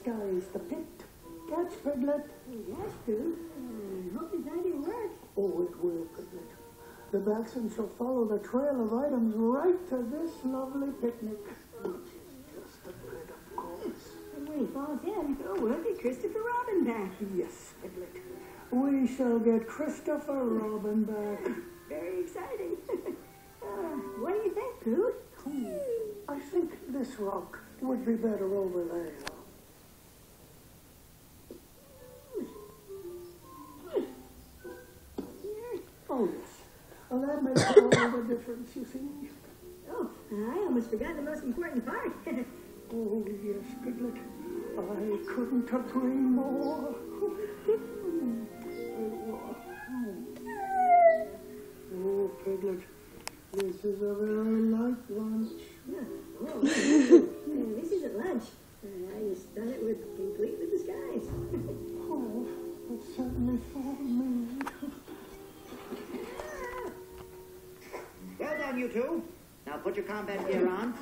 sky's the pit. Catch, Piglet. Yes, Pooh. I hope his idea works. Oh, it will, Piglet. The Dachshund shall follow the trail of items right to this lovely picnic, which is just a bit of course. And when he falls in, we'll get Christopher Robin back. Yes, Piglet. We shall get Christopher Robin back. Very exciting. What do you think, Pooh? I think this rock would be better over there. Oh, yes. Well, that makes all the difference, you see. Oh, I almost forgot the most important part. Oh, yes, Piglet. I couldn't agree more. Oh, Piglet, this is a very light lunch. Oh, this isn't lunch. I just done it with completely disguise. Oh, it's certainly for me. Well done, you two. Now put your combat gear on.